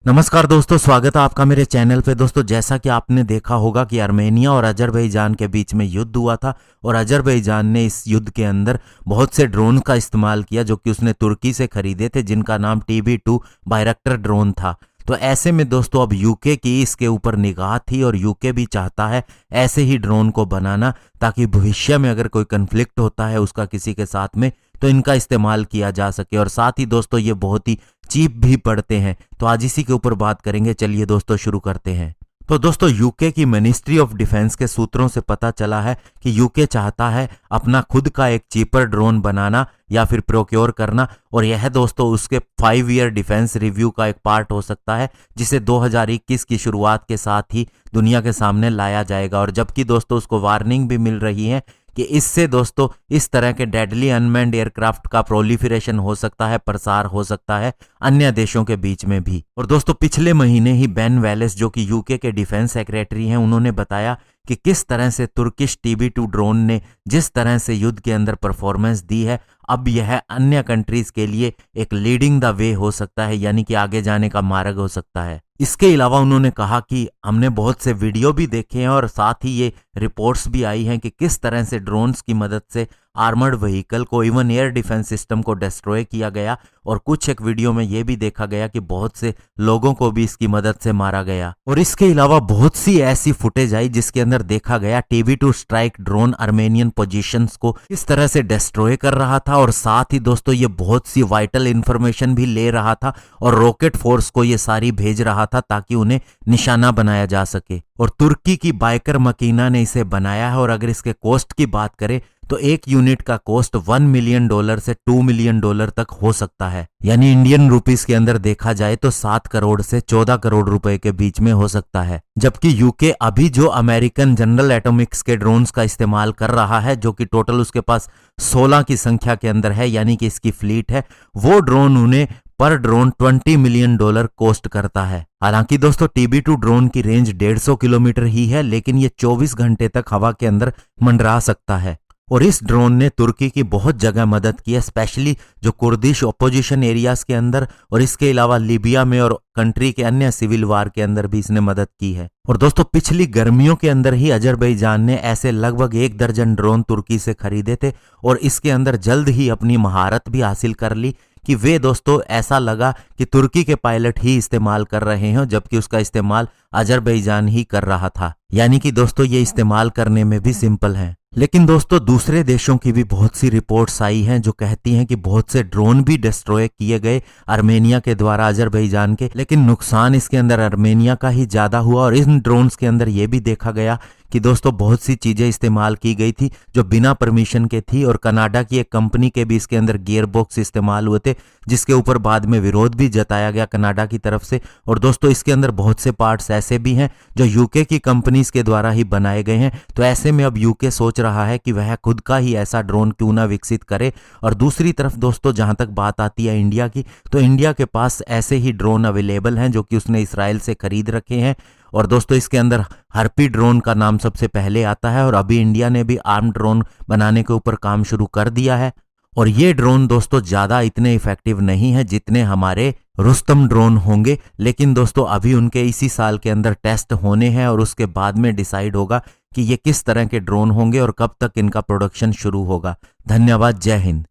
नमस्कार दोस्तों, स्वागत है आपका मेरे चैनल पे। दोस्तों, जैसा कि आपने देखा होगा कि आर्मेनिया और अजरबैजान के बीच में युद्ध हुआ था और अजरबैजान ने इस युद्ध के अंदर बहुत से ड्रोन का इस्तेमाल किया जो कि उसने तुर्की से खरीदे थे, जिनका नाम TB2 बायरक्टर ड्रोन था। तो ऐसे में दोस्तों अब यूके की इसके ऊपर निगाह थी और यूके भी चाहता है ऐसे ही ड्रोन को बनाना, ताकि भविष्य में अगर कोई कन्फ्लिक्ट होता है उसका किसी के साथ में तो इनका इस्तेमाल किया जा सके। और साथ ही दोस्तों ये बहुत ही चीप भी पड़ते हैं। तो आज इसी के ऊपर बात करेंगे। चलिए दोस्तों शुरू करते हैं। तो दोस्तों यूके की मिनिस्ट्री ऑफ डिफेंस के सूत्रों से पता चला है कि यूके चाहता है अपना खुद का एक चीपर ड्रोन बनाना या फिर प्रोक्योर करना, और यह दोस्तों उसके 5 ईयर डिफेंस रिव्यू का एक पार्ट हो सकता है, जिसे 2021 की शुरुआत के साथ ही दुनिया के सामने लाया जाएगा। और जबकि दोस्तों उसको वार्निंग भी मिल रही है कि इससे दोस्तों इस तरह के डेडली अनमैन्ड एयरक्राफ्ट का प्रोलिफरेशन हो सकता है, प्रसार हो सकता है अन्य देशों के बीच में भी। और दोस्तों पिछले महीने ही बेन वेलेस, जो कि यूके के डिफेंस सेक्रेटरी हैं, उन्होंने बताया कि किस तरह से तुर्किश TB2 ड्रोन ने जिस तरह से युद्ध के अंदर परफॉर्मेंस दी है, अब यह अन्य कंट्रीज के लिए एक लीडिंग द वे हो सकता है, यानी कि आगे जाने का मार्ग हो सकता है। इसके अलावा उन्होंने कहा कि हमने बहुत से वीडियो भी देखे हैं और साथ ही ये रिपोर्ट्स भी आई हैं कि किस तरह से ड्रोन्स की मदद से आर्मर्ड व्हीकल को, इवन एयर डिफेंस सिस्टम को डिस्ट्रॉय किया गया। और कुछ एक वीडियो में ये भी देखा गया कि बहुत से लोगों को भी इसकी मदद से मारा गया। और इसके अलावा बहुत सी ऐसी फुटेज आई जिसके अंदर देखा गया TB2 strike drone Armenian positions को किस तरह से डिस्ट्रॉय कर रहा था, और साथ ही दोस्तों ये बहुत सी वाइटल इंफॉर्मेशन भी ले रहा था और रॉकेट फोर्स को ये सारी भेज रहा था ताकि उन्हें निशाना बनाया जा सके। और तुर्की की बाइकर मकीना ने इसे बनाया है। और अगर इसके कॉस्ट की बात करें तो एक यूनिट का कॉस्ट $1 मिलियन से $2 मिलियन तक हो सकता है, यानी इंडियन रुपीस के अंदर देखा जाए तो 7 करोड़ से 14 करोड़ रुपए के बीच में हो सकता है। जबकि यूके अभी जो अमेरिकन जनरल एटॉमिक्स के ड्रोन्स का इस्तेमाल कर रहा है, जो कि टोटल उसके पास 16 की संख्या के अंदर है, यानी कि इसकी फ्लीट है, वो ड्रोन उन्हें पर ड्रोन $20 मिलियन कॉस्ट करता है। हालांकि दोस्तों TB2 ड्रोन की रेंज 150 किलोमीटर ही है, लेकिन ये 24 घंटे तक हवा के अंदर मंडरा सकता है। और इस ड्रोन ने तुर्की की बहुत जगह मदद की है, स्पेशली जो कुर्दिश ऑपोजिशन एरियाज के अंदर, और इसके अलावा लीबिया में और कंट्री के अन्य सिविल वार के अंदर भी इसने मदद की है। और दोस्तों पिछली गर्मियों के अंदर ही अजरबैजान ने ऐसे लगभग 1 दर्जन ड्रोन तुर्की से खरीदे थे और इसके अंदर जल्द ही अपनी महारत भी हासिल कर ली कि वे दोस्तों ऐसा लगा कि तुर्की के पायलट ही इस्तेमाल कर रहे हैं, जबकि उसका इस्तेमाल अजरबैजान ही कर रहा था। यानी कि दोस्तों ये इस्तेमाल करने में भी सिंपल है। लेकिन दोस्तों दूसरे देशों की भी बहुत सी रिपोर्ट्स आई हैं जो कहती हैं कि बहुत से ड्रोन भी डिस्ट्रॉय किए गए आर्मेनिया के द्वारा अजरबैजान के, लेकिन नुकसान इसके अंदर आर्मेनिया का ही ज्यादा हुआ। और इन ड्रोन्स के अंदर ये भी देखा गया कि दोस्तों बहुत सी चीजें इस्तेमाल की गई थी जो बिना परमिशन के थी, और कनाडा की एक कंपनी के भी इसके अंदर गियर बॉक्स इस्तेमाल हुए थे, जिसके ऊपर बाद में विरोध भी जताया गया कनाडा की तरफ से। और दोस्तों इसके अंदर बहुत से पार्ट्स ऐसे भी हैं जो यूके की कंपनीज के द्वारा ही बनाए गए हैं। तो ऐसे में अब यूके सोच रहा है कि वह खुद का ही ऐसा ड्रोन क्यों ना विकसित करे। और दूसरी तरफ दोस्तों जहां तक बात आती है इंडिया की, तो इंडिया के पास ऐसे ही ड्रोन अवेलेबल हैं जो कि उसने इसराइल से खरीद रखे हैं। और दोस्तों इसके अंदर हार्पी ड्रोन का नाम सबसे पहले आता है, और अभी इंडिया ने भी आर्म ड्रोन बनाने के ऊपर काम शुरू कर दिया है। और ये ड्रोन दोस्तों ज्यादा इतने इफेक्टिव नहीं है जितने हमारे रुस्तम ड्रोन होंगे, लेकिन दोस्तों अभी उनके इसी साल के अंदर टेस्ट होने हैं और उसके बाद में डिसाइड होगा कि ये किस तरह के ड्रोन होंगे और कब तक इनका प्रोडक्शन शुरू होगा। धन्यवाद, जय हिंद।